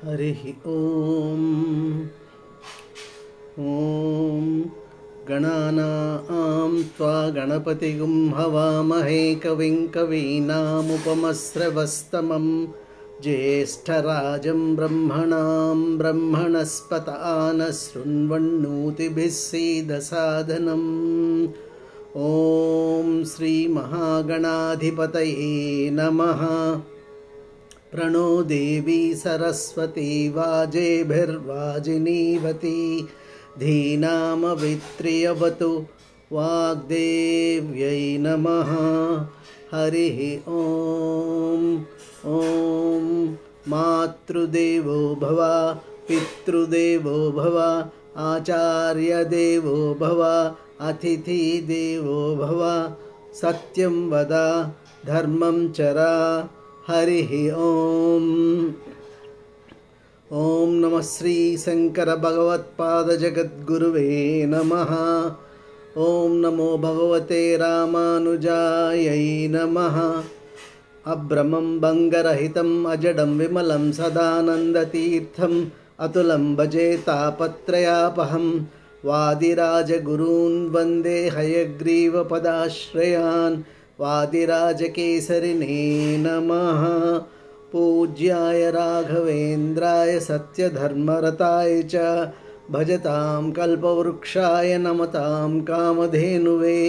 हरिः ॐ गणानां त्वा गणपतिगुं हवामहे कविं कवीनामुपमस्रवस्तमं ज्येष्ठराजं ब्रह्मणां ब्रह्मणस्पत आनशृण्वन्नोतिभिः सीदसादनम् ॐ श्रीमहागणाधिपतये नमः। प्रणो देवी सरस्वती वाजेभिर्वाजिनीवती धीनामवित्र्यवतु वाग्देव्यै नमः। हरिः ॐ मातृदेवो भव पितृदेवो भव आचार्यदेवो भव अतिथिदेवो भव सत्यं वद धर्मं चर। हरिः ॐ नमः श्री शंकर भगवत्पाद जगद्गुरुवे नमः। ॐ नमो भगवते रामानुजायै नमः। अभ्रमं भङ्गरहितम् अजडं विमलं सदानन्दतीर्थम् अतुलं भजे तापत्रयापहं वादिराजगुरून् वन्दे हयग्रीवपदाश्रयान्। वादिराजकेसरिणे नमः। पूज्याय राघवेन्द्राय सत्यधर्मरताय च भजतां कल्पवृक्षाय नमतां कामधेनुवे।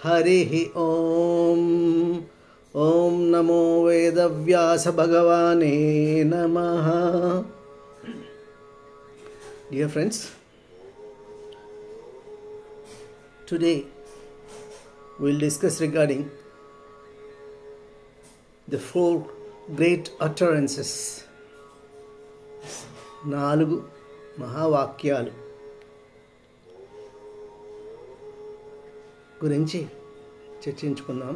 हरिः ॐ नमो वेदव्यास भगवाने नमः। Dear friends, today we will discuss regarding the four great utterances, 4 మహావాక్యాలు గురించి చర్చించుకుందాం.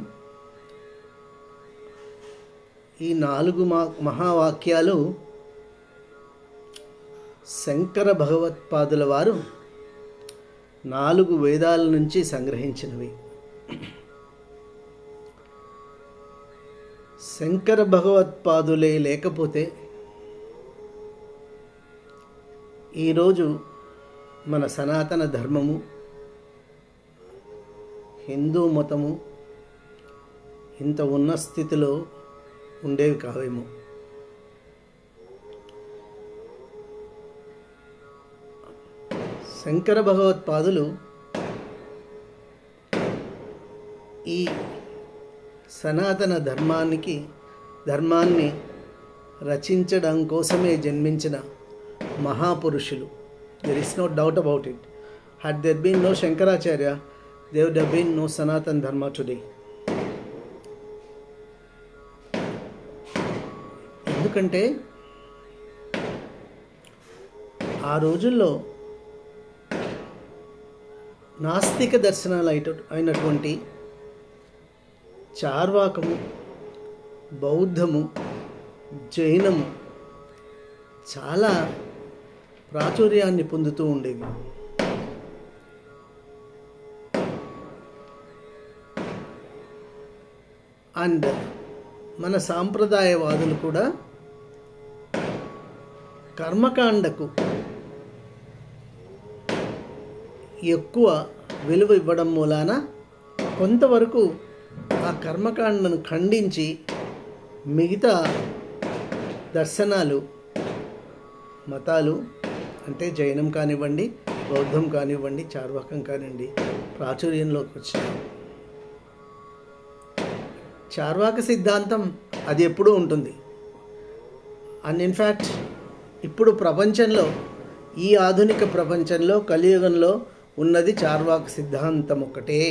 ఈ 4 మహావాక్యాలు శంకర భగవత్పాదుల వారు 4 వేదాల నుంచి సంగ్రహించినవి. శంకర భగవత్పాదులే లేకపోతే ఈరోజు మన సనాతన ధర్మము, హిందూ మతము ఇంత ఉన్న స్థితిలో ఉండేవి కావేమో. శంకర భగవత్పాదులు ఈ సనాతన ధర్మాన్ని రచించడం కోసమే జన్మించిన మహాపురుషులు. There is no doubt about it. Had there been no Shankaracharya, there would have been no Sanatana Dharma today. ఎందుకంటే ఆ రోజుల్లో నాస్తిక దర్శనాలు అయినటువంటి చార్వాకము, బౌద్ధము, జైనము చాలా ప్రాచుర్యాన్ని పొందుతూ ఉండేవి. అండ్ మన సాంప్రదాయవాదులు కూడా కర్మకాండకు ఎక్కువ విలువ ఇవ్వడం మూలాన కొంతవరకు ఆ కర్మకాండను ఖండించి మిగతా దర్శనాలు, మతాలు అంటే జైనం కానివ్వండి, బౌద్ధం కానివ్వండి, చార్వాకం కానివ్వండి ప్రాచుర్యంలోకి వచ్చాయి. చార్వాక సిద్ధాంతం అది ఎప్పుడూ ఉంటుంది. అండ్ ఇన్ఫ్యాక్ట్ ఇప్పుడు ప్రపంచంలో, ఈ ఆధునిక ప్రపంచంలో, కలియుగంలో ఉన్నది చార్వాక సిద్ధాంతం ఒక్కటే.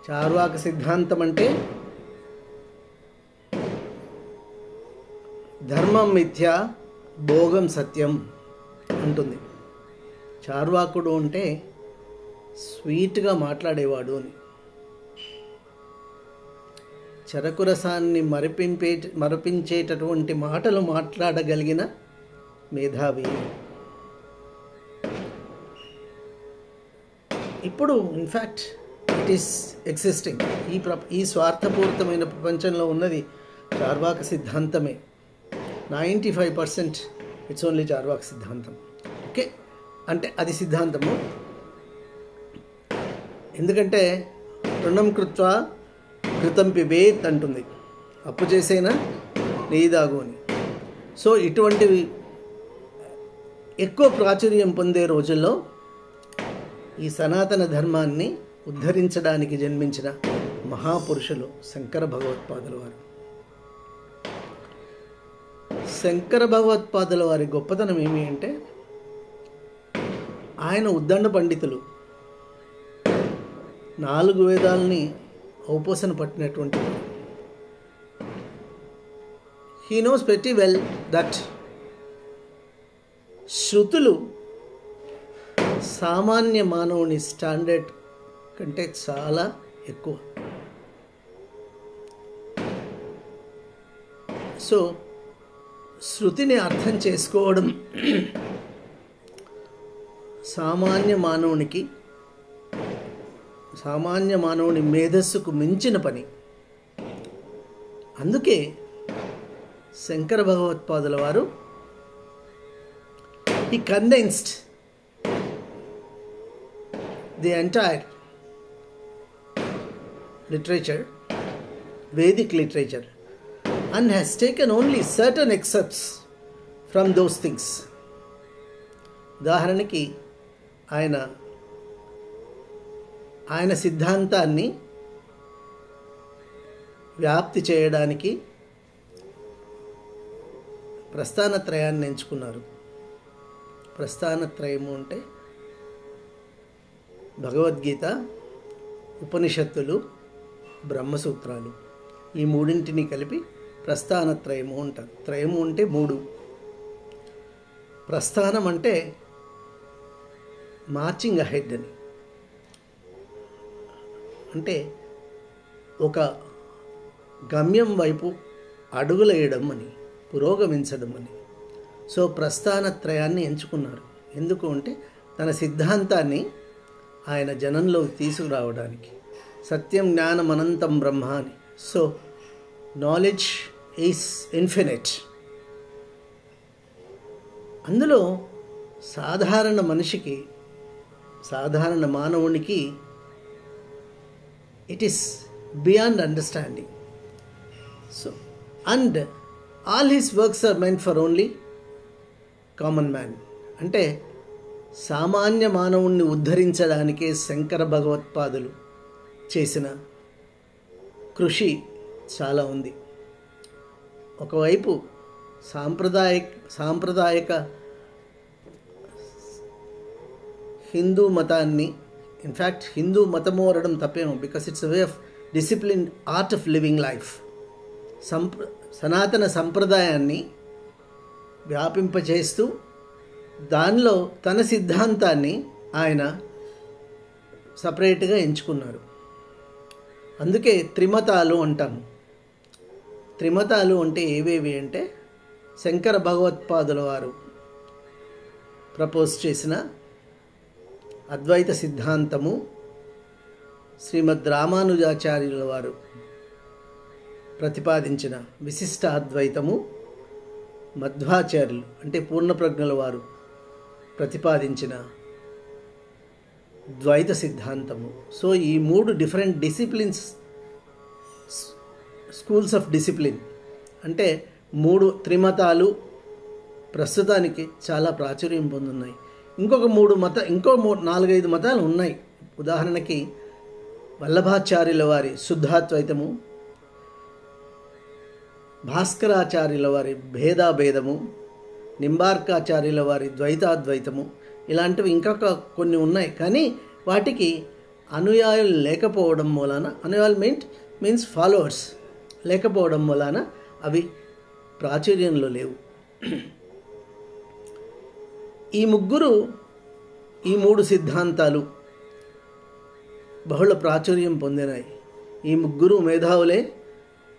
చార్వాక సిద్ధాంతం అంటే ధర్మం మిథ్య, భోగం సత్యం అంటుంది. చార్వాకుడు అంటే స్వీట్గా మాట్లాడేవాడు అని. చెరకు రసాన్ని మరపించేటటువంటి మాటలు మాట్లాడగలిగిన మేధావి. ఇప్పుడు ఇన్ఫ్యాక్ట్ ఇట్ ఈస్ ఎగ్జిస్టింగ్. ఈ స్వార్థపూరితమైన ప్రపంచంలో ఉన్నది చార్వాక సిద్ధాంతమే. 95% ఇట్స్ ఓన్లీ చార్వాక్ సిద్ధాంతం. ఓకే, అంటే అది సిద్ధాంతము. ఎందుకంటే రుణం కృత్వా కృతం పిబేత్ అంటుంది, అప్పు చేసైనా నెయ్యి దాగు అని. సో ఇటువంటివి ఎక్కువ ప్రాచుర్యం పొందే రోజుల్లో ఈ సనాతన ధర్మాన్ని ఉద్ధరించడానికి జన్మించిన మహాపురుషులు శంకర భగవత్పాదుల వారు. శంకర భగవత్పాదుల వారి గొప్పతనం ఏమి అంటే, ఆయన ఉద్దండ పండితులు, 4 వేదాలని ఔపోసన పట్టినటువంటి. He knows very well that శృతులు సామాన్య మానవుని స్టాండర్డ్ కంటే చాలా ఎక్కువ. సో శృతిని అర్థం చేసుకోవడం సామాన్య మానవుని మేధస్సుకు మించిన పని. అందుకే శంకర భగవత్పాదుల వారు he condensed the entire literature, Vedic literature, and has taken only certain excerpts from those things. ఉదాహరణకి ఆయన సిద్ధాంతాన్ని వ్యాప్తి చేయడానికి ప్రస్థానత్రయాన్ని ఎంచుకున్నారు. ప్రస్థానత్రయము అంటే భగవద్గీత, ఉపనిషత్తులు, బ్రహ్మసూత్రాలు, ఈ మూడింటిని కలిపి ప్రస్థానత్రయము అంటారు. త్రయము అంటే 3, ప్రస్థానం అంటే మార్చింగ్ అహెడ్ అని, అంటే ఒక గమ్యం వైపు అడుగులేయడం అని, పురోగమించడం అని. సో ప్రస్థానత్రయాన్ని ఎంచుకున్నారు. ఎందుకు అంటే తన సిద్ధాంతాన్ని ఆయన జనంలోకి తీసుకురావడానికి. సత్యం జ్ఞానం అనంతం బ్రహ్మ అని. So knowledge is infinite. అందులో సాధారణ మనిషికి, సాధారణ మానవునికి it is beyond understanding. So and all his works are meant for only common man. అంటే సామాన్య మానవుణ్ణి ఉద్ధరించడానికే శంకర భగవత్పాదులు చేసిన కృషి చాలా ఉంది. ఒకవైపు సాంప్రదాయక హిందూ మతాన్ని, ఇన్ఫ్యాక్ట్ హిందూ మతము అనడం తప్పేమో, because it's a way of discipline, art of living life. సనాతన సంప్రదాయాన్ని వ్యాపింపచేస్తూ దానిలో తన సిద్ధాంతాన్ని ఆయన సపరేట్గా ఎంచుకున్నారు. అందుకే త్రిమతాలు అంటాము. త్రిమతాలు అంటే ఏవేవి అంటే, శంకర భగవత్పాదుల వారు ప్రపోజ్ చేసిన అద్వైత సిద్ధాంతము, శ్రీమద్ రామానుజాచార్యుల వారు ప్రతిపాదించిన విశిష్ట అద్వైతము, మధ్వాచార్యులు అంటే పూర్ణప్రజ్ఞుల వారు ప్రతిపాదించిన ద్వైత సిద్ధాంతము. సో ఈ 3 different disciplines, schools of discipline, అంటే 3 త్రిమతాలు ప్రస్తుతానికి చాలా ప్రాచుర్యం పొందున్నాయి. ఇంకో 4-5 మతాలు ఉన్నాయి. ఉదాహరణకి వల్లభాచార్యుల వారి శుద్ధాద్వైతము, భాస్కరాచార్యుల వారి భేదాభేదము, నింబార్కాచార్యుల వారి ద్వైతాద్వైతము, ఇలాంటివి ఇంకొక కొన్ని ఉన్నాయి. కానీ వాటికి అనుయాయులు లేకపోవడం మూలాన, అనుయాయులు మీన్స్ ఫాలోవర్స్ లేకపోవడం మూలాన అవి ప్రాచుర్యంలో లేవు. ఈ 3 సిద్ధాంతాలు బహుళ ప్రాచుర్యం పొందినాయి. ఈ 3 మేధావులే,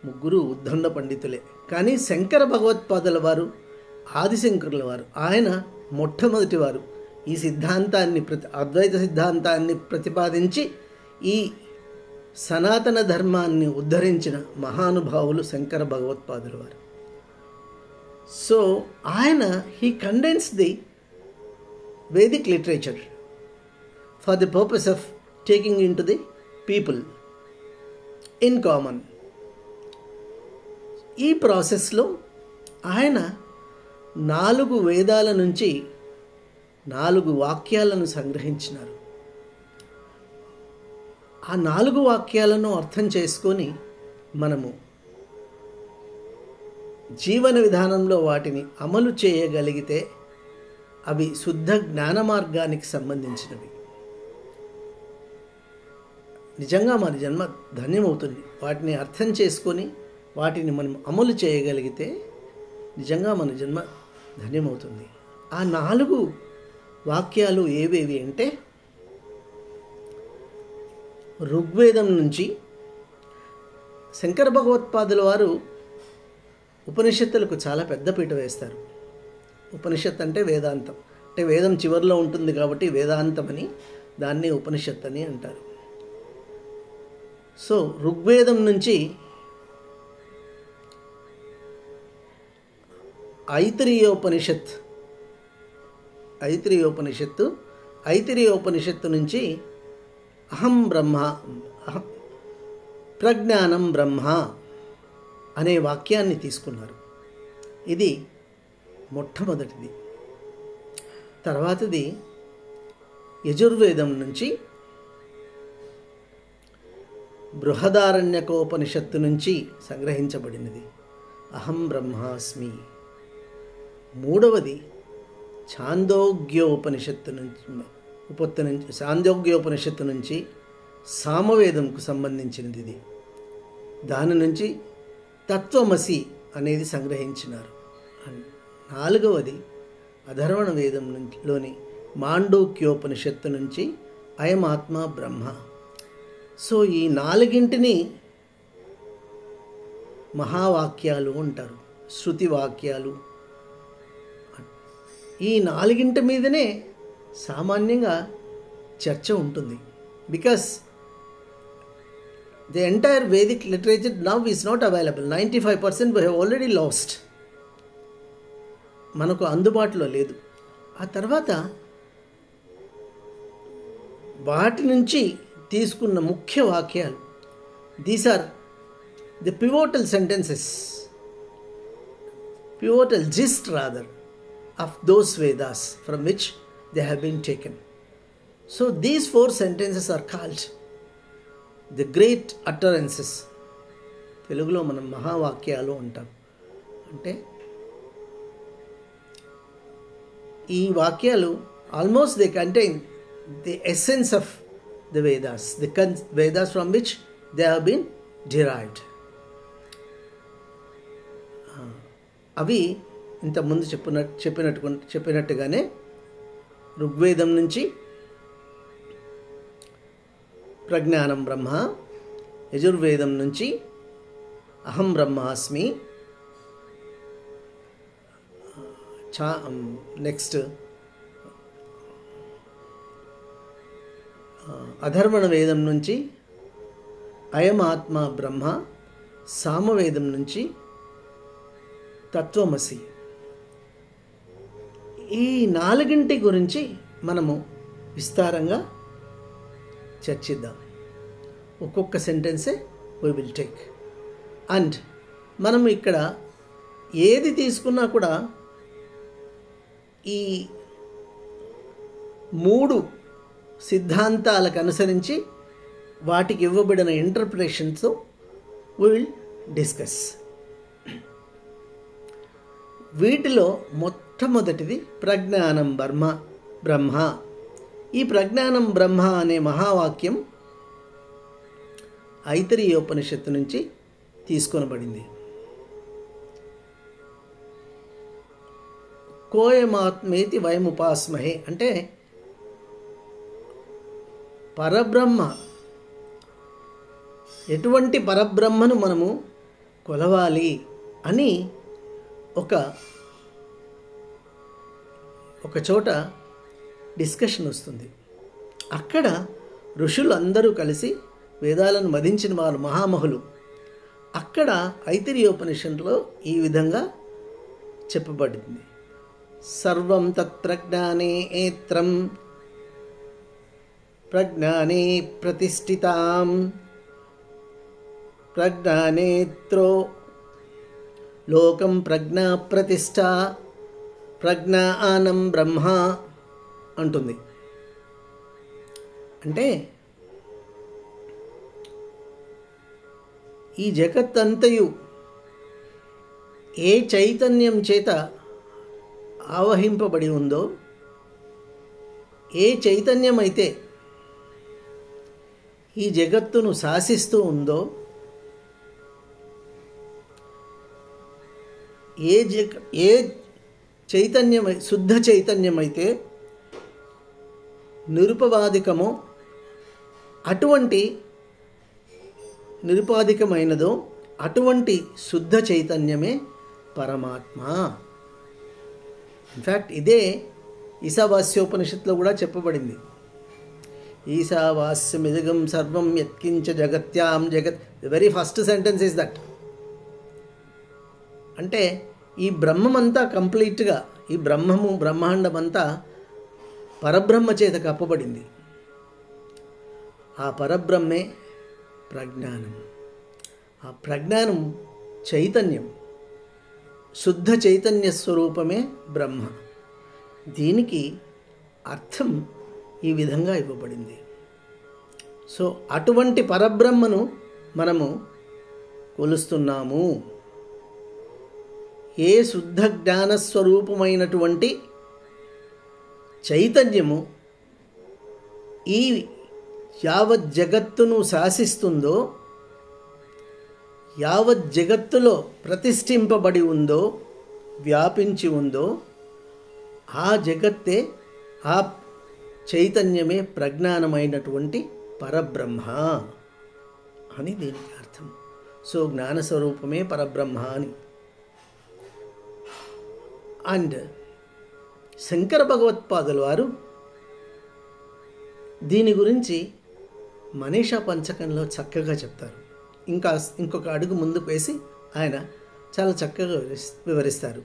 3 ఉద్దండ పండితులే. కానీ శంకర భగవత్పాదుల వారు, ఆదిశంకరుల వారు, ఆయన మొట్టమొదటి వారు ఈ సిద్ధాంతాన్ని, అద్వైత సిద్ధాంతాన్ని ప్రతిపాదించి ఈ సనాతన ధర్మాన్ని ఉద్ధరించిన మహానుభావులు శంకర భగవత్పాదుల వారు. సో ఆయన he condensed the Vedic literature for the purpose of taking into the people in common. ఈ ప్రాసెస్లో ఆయన 4 వేదాల నుంచి 4 వాక్యాలను సంగ్రహించినారు. ఆ 4 వాక్యాలను అర్థం చేసుకొని మనము జీవన విధానంలో వాటిని అమలు చేయగలిగితే అవి శుద్ధ జ్ఞాన మార్గానికి సంబంధించినవి. నిజంగా మన జన్మ ధన్యమవుతుంది. వాటిని అర్థం చేసుకొని వాటిని మనం అమలు చేయగలిగితే నిజంగా మన జన్మ ధన్యమవుతుంది. ఆ 4 వాక్యాలు ఏవేవి అంటే, ఋగ్వేదం నుంచి శంకర భగవత్పాదుల వారు ఉపనిషత్తులకు చాలా పెద్దపీట వేస్తారు. ఉపనిషత్ అంటే వేదాంతం, అంటే వేదం చివరిలో ఉంటుంది కాబట్టి వేదాంతం అని, దాన్ని ఉపనిషత్ అని అంటారు. సో ఋగ్వేదం నుంచి ఐతిరేయోపనిషత్తు నుంచి అహం బ్రహ్మ, ప్రజ్ఞానం బ్రహ్మ అనే వాక్యాన్ని తీసుకున్నారు. ఇది మొట్టమొదటిది. తర్వాతది యజుర్వేదం నుంచి బృహదారణ్యకోపనిషత్తు నుంచి సంగ్రహించబడినది అహం బ్రహ్మాస్మి. మూడవది ఛాందోగ్యోపనిషత్తు నుంచి సామవేదంకు సంబంధించినది ఇది. దాని నుంచి తత్వమసి అనేది సంగ్రహించినారు. నాలుగవది అధర్వణ వేదంలోని మాండూక్యోపనిషత్తు నుంచి అయం ఆత్మ బ్రహ్మ. సో ఈ 4 మహావాక్యాలు అంటారు, శృతి వాక్యాలు. ఈ 4 మీదనే సామాన్యంగా చర్చ ఉంటుంది. Because the entire Vedic literature now is not available. 95% we have already lost. మనకు అందుబాటులో లేదు. ఆ తర్వాత వాటి నుంచి తీసుకున్న ముఖ్య వాక్యాలు, these are the pivotal sentences, pivotal gist rather of those Vedas from which they have been taken. So these 4 sentences are called the great utterances. తెలుగులో మనం మహావాక్యాలు అంటాం. అంటే ఈ వాక్యాలు almost they contain the essence of the Vedas, the Vedas from which they have been derived. అవి ఇంతకుముందు చెప్పినట్టుగానే ఋగ్వేదం నుంచి ప్రజ్ఞానం బ్రహ్మ, యజుర్వేదం నుంచి అహం బ్రహ్మాస్మి, నెక్స్ట్ అధర్వణ వేదం నుంచి అయం ఆత్మ బ్రహ్మ, సామవేదం నుంచి తత్వమసి. ఈ 4 గురించి మనము విస్తారంగా చర్చిద్దాం. ఒక్కొక్క సెంటెన్సే వీ విల్ టేక్. అండ్ మనం ఇక్కడ ఏది తీసుకున్నా కూడా ఈ 3 సిద్ధాంతాలకు అనుసరించి వాటికి ఇవ్వబడిన ఇంటర్ప్రిటేషన్స్తో వీ విల్ డిస్కస్. వీటిలో మొట్టమొదటిది ప్రజ్ఞానం బ్రహ్మ. ఈ ప్రజ్ఞానం బ్రహ్మ అనే మహావాక్యం ఐతరేయోపనిషత్తు నుంచి తీసుకొనబడింది. కోయమాత్మేతి వయముపాస్మహే అంటే పరబ్రహ్మ, ఎటువంటి పరబ్రహ్మను మనము కొలవాలి అని ఒక చోట డిస్కషన్ వస్తుంది. అక్కడ ఋషులు అందరూ కలిసి వేదాలను మదించిన వారు మహామహులు అక్కడ ఐతరేయోపనిషత్తులో ఈ విధంగా చెప్పబడింది. సర్వం తత్ప్రజ్ఞానేత్రం ప్రజ్ఞానే ప్రతిష్ఠితాం ప్రజ్ఞానేత్రో లోకం ప్రజ్ఞా ప్రతిష్ఠ ప్రజ్ఞానం బ్రహ్మ అంటుంది. అంటే ఈ జగత్తంతయు ఏ చైతన్యం చేత ఆవహింపబడి ఉందో, ఏ చైతన్యం అయితే ఈ జగత్తును శాసిస్తూ ఉందో, ఏ చైతన్యం శుద్ధ చైతన్యమైతే నిరుపవాదికమో అటువంటి నిరుపాధికమైనదో అటువంటి శుద్ధ చైతన్యమే పరమాత్మ. ఇన్ఫ్యాక్ట్ ఇదే ఈశావాస్యోపనిషత్తులో కూడా చెప్పబడింది. ఈశావాస్యమిదగం సర్వం యత్కించ జగత్యాం జగత్. The very first sentence is that. అంటే ఈ బ్రహ్మమంతా కంప్లీట్గా, ఈ బ్రహ్మాండమంతా పరబ్రహ్మ చేత కప్పబడింది. ఆ పరబ్రహ్మే ప్రజ్ఞానం. ఆ ప్రజ్ఞానం చైతన్యం, శుద్ధ చైతన్య స్వరూపమే బ్రహ్మ. దీనికి అర్థం ఈ విధంగా ఇవ్వబడింది. సో అటువంటి పరబ్రహ్మను మనము కొలుస్తున్నాము. ఏ శుద్ధ జ్ఞానస్వరూపమైనటువంటి చైతన్యము ఈ యావత్ జగత్తును శాసిస్తుందో, యావత్ జగత్తులో ప్రతిష్ఠింపబడి ఉందో, వ్యాపించి ఉందో, ఆ జగత్తే, ఆ చైతన్యమే ప్రజ్ఞానమైనటువంటి పరబ్రహ్మ అని దీనికి అర్థం. సో జ్ఞానస్వరూపమే పరబ్రహ్మ అని. అండ్ శంకర భగవత్పాదుల వారు దీని గురించి మనీషా పంచకంలో చక్కగా చెప్తారు. ఇంకొక అడుగు ముందుకు వేసి ఆయన చాలా చక్కగా వివరిస్తారు.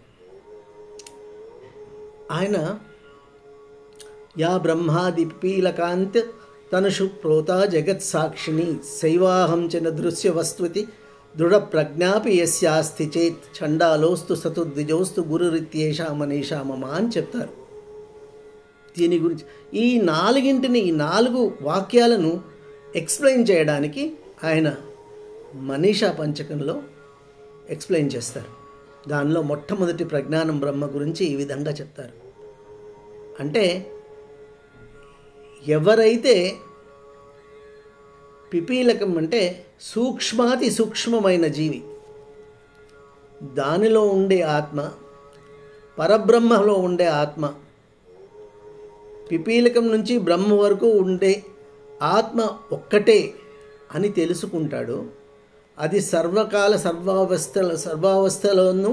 ఆయన యా బ్రహ్మాది పిపీలకాంత్ తనుషు ప్రోతా జగత్ సాక్షిణి శైవాహం చ నదృశ్య వస్తుతి దృఢ ప్రజ్ఞాపి యస్యాస్తి చేత్ చండాలోస్తు సతు ద్విజోస్తు గురురిత్యేషా మనీషా మమ అని చెప్తారు. దీని గురించి ఈ నాలుగు వాక్యాలను ఎక్స్ప్లెయిన్ చేయడానికి ఆయన మనీషా పంచకంలో ఎక్స్ప్లెయిన్ చేస్తారు. దానిలో మొట్టమొదటి ప్రజ్ఞానం బ్రహ్మ గురించి ఈ విధంగా చెప్తారు. అంటే ఎవరైతే పిపీలకం అంటే సూక్ష్మాతి సూక్ష్మమైన జీవి, దానిలో ఉండే ఆత్మ, పరబ్రహ్మలో ఉండే ఆత్మ, పిపీలకం నుంచి బ్రహ్మ వరకు ఉండే ఆత్మ ఒక్కటే అని తెలుసుకుంటాడు. అది సర్వకాల సర్వావస్థలోనూ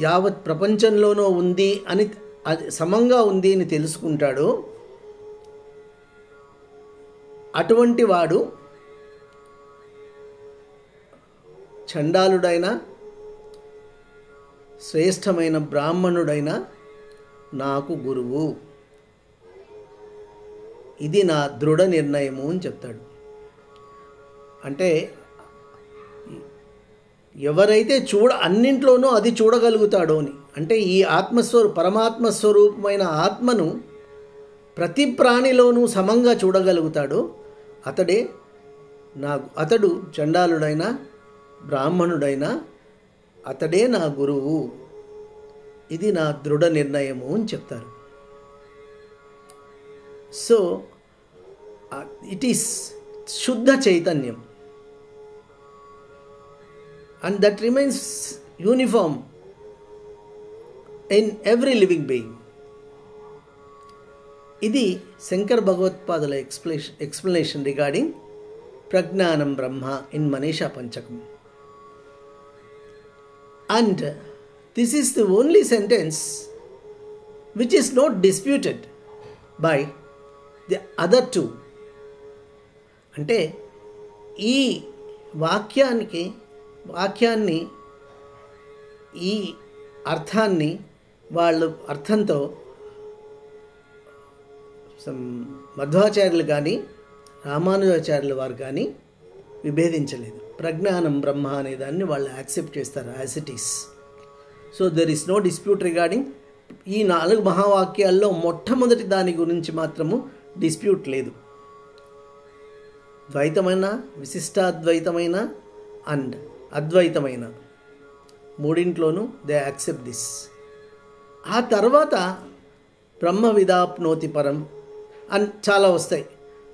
యావత్ ప్రపంచంలోనూ ఉంది అని, అది సమంగా ఉంది అని తెలుసుకుంటాడు. అటువంటి వాడు చండాలుడైనా శ్రేష్టమైన బ్రాహ్మణుడైనా నాకు గురువు, ఇది నా దృఢ నిర్ణయము అని చెప్తాడు. అంటే ఎవరైతే అన్నింట్లోనూ అది చూడగలుగుతాడో అని, అంటే ఈ పరమాత్మస్వరూపమైన ఆత్మను ప్రతి ప్రాణిలోనూ సమంగా చూడగలుగుతాడో అతడు చండాలుడైనా బ్రాహ్మణుడైనా అతడే నా గురువు, ఇది నా దృఢ నిర్ణయము అని చెప్తారు. సో ఇట్ ఈస్ శుద్ధ చైతన్యం, and that remains uniform in every living being. ఇది శంకర్ భగవత్పాదుల ఎక్స్ప్లెనేషన్ రిగార్డింగ్ ప్రజ్ఞానం బ్రహ్మ in Manisha Panchakam. And this is the only sentence which is not disputed by the other two. అంటే ఈ వాక్యాన్ని ఈ అర్థాన్ని వాళ్ళు అర్థంతో మధ్వాచార్యులు కానీ రామానుజాచార్యుల వారు కానీ విభేదించలేదు. ప్రజ్ఞానం బ్రహ్మ అనే దాన్ని వాళ్ళు యాక్సెప్ట్ చేస్తారు as it is. So there is no dispute regarding ఈ 4 మహావాక్యాల్లో మొట్టమొదటి దాని గురించి మాత్రము డిస్ప్యూట్ లేదు. ద్వైతమైన, విశిష్టాద్వైతమైన అండ్ అద్వైతమైన మూడింట్లోనూ దే యాక్సెప్ట్ దిస్. ఆ తర్వాత బ్రహ్మ విదాప్నోతి పరం అని చాలా వస్తాయి.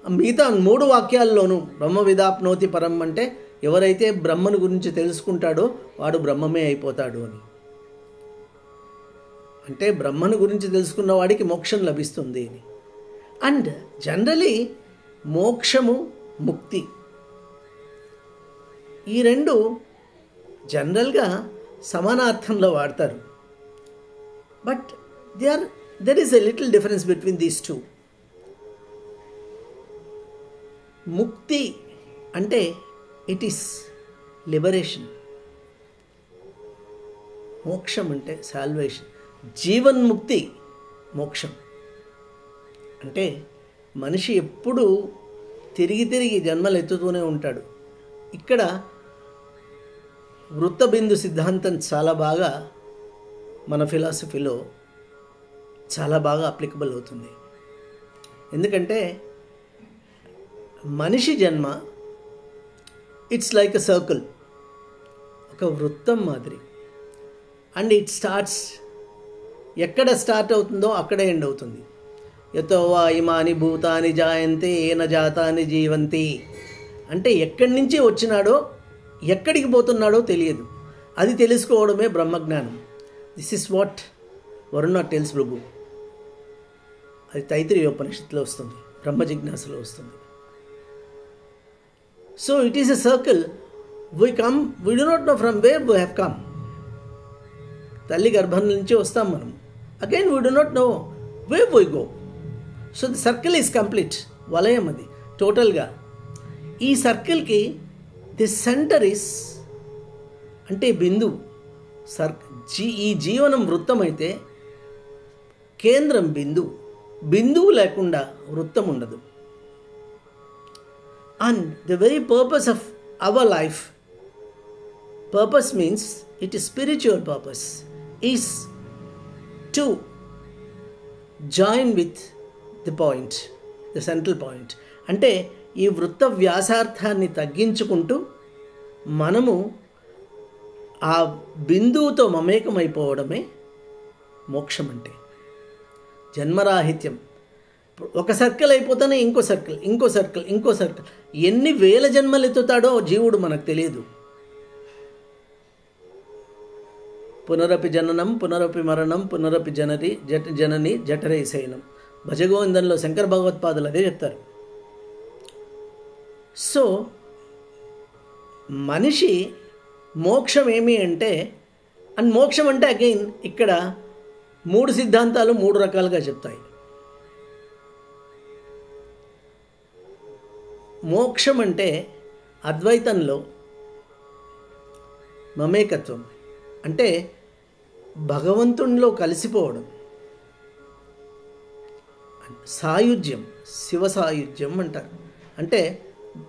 మిగతా 3 వాక్యాల్లోనూ బ్రహ్మ విదాప్నోతి పరం అంటే ఎవరైతే బ్రహ్మను గురించి తెలుసుకుంటాడో వాడు బ్రహ్మమే అయిపోతాడు అని. అంటే బ్రహ్మను గురించి తెలుసుకున్న వాడికి మోక్షం లభిస్తుంది అని. అండ్ జనరలీ మోక్షము, ముక్తి ఈ 2 జనరల్గా సమానార్థంలో వాడతారు. But there is a little difference between these 2. ముక్తి అంటే ఇట్ ఈస్ లిబరేషన్. మోక్షం అంటే సాల్వేషన్. జీవన్ముక్తి మోక్షం. అంటే మనిషి ఎప్పుడూ తిరిగి జన్మలు ఎత్తుతూనే ఉంటాడు. ఇక్కడ వృత్తబిందు సిద్ధాంతం చాలా బాగా మన ఫిలాసఫీలో చాలా బాగా అప్లికబుల్ అవుతుంది. ఎందుకంటే మనిషి జన్మ ఇట్స్ లైక్ ఎ సర్కిల్, ఒక వృత్తం మాదిరి. అండ్ ఇట్ స్టార్ట్స్, ఎక్కడ స్టార్ట్ అవుతుందో అక్కడే ఎండ్ అవుతుంది. యతో వా ఇమాని భూతాని జాయంతే ఏన జాతాని జీవంతి అంటే ఎక్కడి నుంచి వచ్చినాడో ఎక్కడికి పోతున్నాడో తెలియదు. అది తెలుసుకోవడమే బ్రహ్మజ్ఞానం. This is what Varuna tells Bhrigu. అది తైత్రీయోపనిషత్తులో వస్తుంది, బ్రహ్మ జిజ్ఞాసలో వస్తుంది. So it is a circle. We do not know from where we have come. తల్లి గర్భం నుంచి వస్తాం మనం. Again we do not know where we go. So the circle is complete. వలయం అది టోటల్గా. ఈ సర్కిల్కి ది సెంటర్ ఈస్ అంటే బిందువు. ఈ జీవనం వృత్తం అయితే కేంద్రం బిందువు. బిందువు లేకుండా వృత్తం ఉండదు. And the very purpose of our life, purpose means it is spiritual purpose, is to join with the point, the central point. అంటే ఈ వృత్త వ్యాసార్థాన్ని తగ్గించుకుంటూ మనము ఆ బిందువుతో మమేకమైపోవడమే మోక్షం. అంటే జన్మరాహిత్యం. ఒక సర్కిల్ అయిపోతేనే ఇంకో సర్కిల్, ఇంకో సర్కిల్, ఇంకో సర్కిల్. ఎన్ని వేల జన్మలు ఎత్తుతాడో జీవుడు మనకు తెలియదు. పునరపి జననం పునరపి మరణం పునరపి జనని జఠరే శయనం. భజగోవిందంలో శంకర భగవత్పాదులు అదే చెప్తారు. సో మనిషి మోక్షం ఏమి అంటే, అండ్ మోక్షం అంటే అగైన్ ఇక్కడ 3 సిద్ధాంతాలు 3 రకాలుగా చెప్తాయి. మోక్షం అంటే అద్వైతంలో మమేకత్వం, అంటే భగవంతునిలో కలిసిపోవడం. సాయుధ్యం, శివ సాయుధ్యం అంటారు. అంటే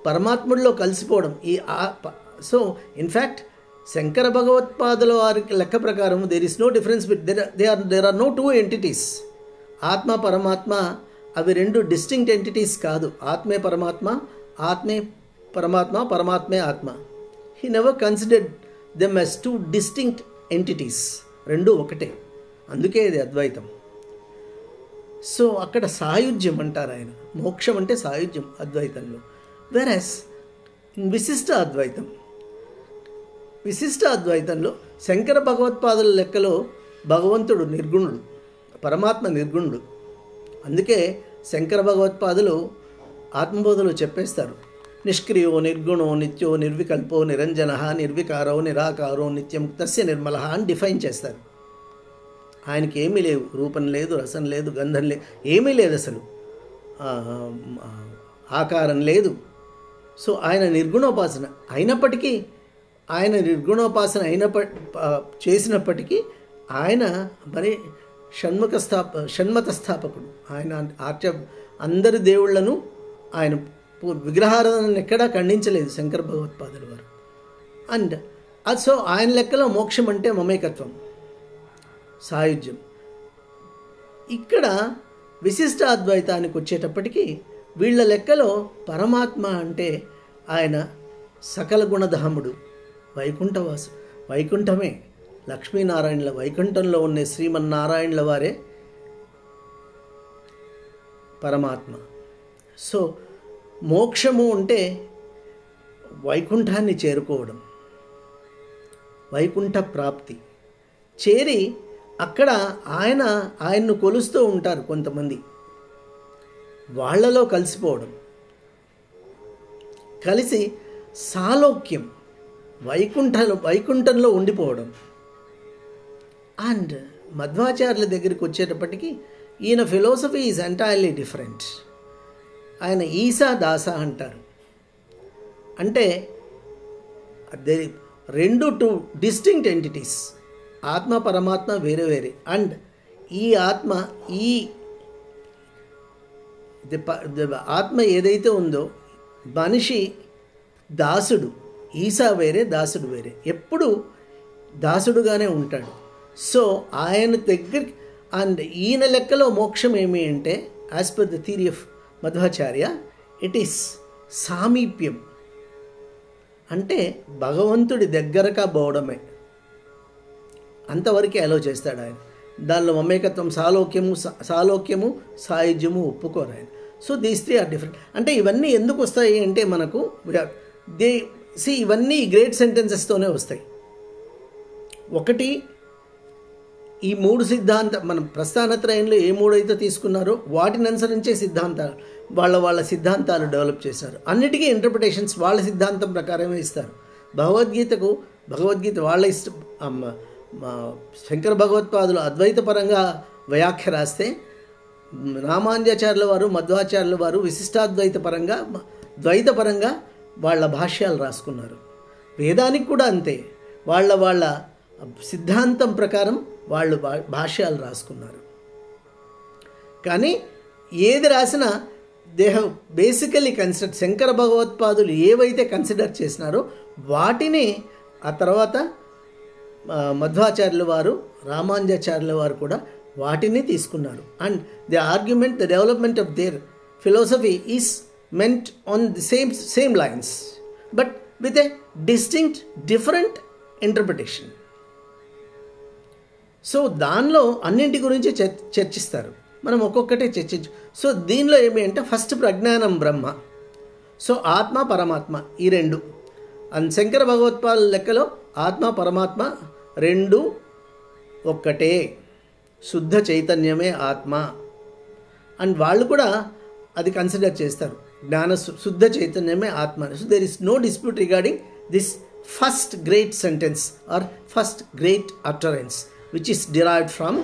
పరమాత్ముడిలో కలిసిపోవడం. సో ఇన్ఫ్యాక్ట్ శంకర భగవత్పాదుల వారి లెక్క ప్రకారం there is no difference there are no 2 entities. ఆత్మ పరమాత్మ అవి 2 డిస్టింక్ట్ ఎంటిటీస్ కాదు. ఆత్మే పరమాత్మ, ఆత్మే పరమాత్మ, పరమాత్మే ఆత్మ. He never considered them as 2 distinct entities. 2 ఒకటే. అందుకే ఇది అద్వైతం. సో అక్కడ సాయుధ్యం అంటారు ఆయన. మోక్షం అంటే సాయుధ్యం అద్వైతంలో. వెరాస్ విశిష్ట అద్వైతంలో శంకర భగవత్పాదుల లెక్కలో భగవంతుడు నిర్గుణుడు, పరమాత్మ నిర్గుణుడు. అందుకే శంకర భగవత్పాదులు ఆత్మబోధలో చెప్పేస్తారు, నిష్క్రియో నిర్గుణో నిత్యో నిర్వికల్పో నిరంజన నిర్వికారో నిరాకారో నిత్యం తస్య నిర్మల అని డిఫైన్ చేస్తారు. ఆయనకి ఏమీ లేవు, రూపం లేదు, రసం లేదు, గంధం లేదు, ఏమీ లేదు అసలు, ఆకారం లేదు. సో ఆయన నిర్గుణోపాసన అయినప్పటికీ, చేసినప్పటికీ ఆయన మరి షణ్మత స్థాపకుడు. ఆయన అందరి దేవుళ్లను ఆయన విగ్రహారాధనను ఎక్కడా ఖండించలేదు శంకర భగవత్పాదుల వారు. అండ్ సో ఆయన లెక్కలో మోక్షం అంటే మమేకత్వం, సాయుధ్యం. ఇక్కడ విశిష్ట అద్వైతానికి వచ్చేటప్పటికీ వీళ్ళ లెక్కలో పరమాత్మ అంటే ఆయన సకల గుణధాముడు, వైకుంఠవాసు. వైకుంఠమే లక్ష్మీనారాయణుల వైకుంఠంలో ఉన్న శ్రీమన్నారాయణుల వారే పరమాత్మ. సో మోక్షము అంటే వైకుంఠాన్ని చేరుకోవడం, వైకుంఠ ప్రాప్తి. చేరి అక్కడ ఆయన్ను కొలుస్తూ ఉంటారు కొంతమంది, వాళ్ళలో కలిసిపోవడం, కలిసి సాలోక్యం వైకుంఠంలో ఉండిపోవడం. అండ్ మధ్వాచార్యుల దగ్గరికి వచ్చేటప్పటికి ఈయన ఫిలాసఫీ ఈజ్ ఎంటైర్లీ డిఫరెంట్. ఆయన ఈసా దాస అంటారు. అంటే టూ డిస్టింక్ట్ ఎంటిటీస్, ఆత్మ పరమాత్మ వేరే వేరే. అండ్ ఈ ఆత్మ ఆత్మ ఏదైతే ఉందో మనిషి దాసుడు, ఈసా వేరే దాసుడు వేరే, ఎప్పుడు దాసుడుగానే ఉంటాడు. సో ఆయన దగ్గరికి అండ్ ఈయన లెక్కలో మోక్షం ఏమి అంటే as per the theory of Madhvacharya it is సామీప్యం. అంటే భగవంతుడి దగ్గరగా పోవడమే, అంతవరకే అలో చేస్తాడు ఆయన. దానిలో మమేకత్వం, సాలోక్యము సాయుధ్యము ఒప్పుకోరు ఆయన. So these three are different. అంటే ఇవన్నీ ఎందుకు వస్తాయి అంటే మనకు ఇవన్నీ గ్రేట్ సెంటెన్సెస్తోనే వస్తాయి. ఒకటి, ఈ మూడు మన ప్రస్థానత్రయంలో ఏ మూడైతే తీసుకున్నారో వాటిని అనుసరించే సిద్ధాంతాలు వాళ్ళ సిద్ధాంతాలు డెవలప్ చేశారు. అన్నిటికీ ఇంటర్ప్రిటేషన్స్ వాళ్ళ సిద్ధాంతం ప్రకారమే ఇస్తారు. భగవద్గీత వాళ్ళ శంకర భగవత్పాదులు అద్వైత పరంగా వ్యాఖ్య రాస్తే, రామానుజాచార్యుల వారు మధ్వాచార్యుల వారు విశిష్టాద్వైత పరంగా ద్వైత పరంగా వాళ్ళ భాష్యాలు రాసుకున్నారు. వేదానికి కూడా అంతే, వాళ్ళ సిద్ధాంతం ప్రకారం వాళ్ళు భాష్యాలు రాసుకున్నారు. కానీ ఏది రాసినా they have basically consider, Shankara భగవత్పాదులు ఏవైతే కన్సిడర్ చేసినారో వాటిని ఆ తర్వాత మధ్వాచార్యుల వారు రామానుజాచార్యుల వారు కూడా వాటిని తీసుకున్నారు. And the argument, the development of their philosophy is meant on the same lines but with a distinct different interpretation. So దానిలో అన్నింటి గురించి చర్చిస్తారు. మనం ఒక్కొక్కటే చర్చించు. సో దీనిలో ఏమి అంటే ఫస్ట్ ప్రజ్ఞానం బ్రహ్మ, సో ఆత్మ పరమాత్మ ఈ రెండు. అండ్ శంకర భగవత్పాదుల లెక్కలో ఆత్మ పరమాత్మ రెండు ఒక్కటే, శుద్ధ చైతన్యమే ఆత్మ. అండ్ వాళ్ళు కూడా అది కన్సిడర్ చేస్తారు, శుద్ధ చైతన్యమే ఆత్మ. So there is no dispute regarding this first great sentence or first great utterance which is derived from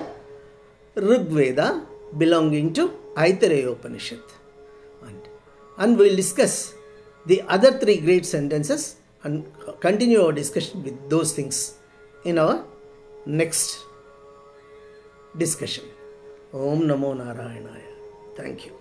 Rigveda belonging to Aitareya Upanishad. And we will discuss the other three great sentences and continue our discussion with those things in our next discussion. Om Namo Narayanaya. Thank you.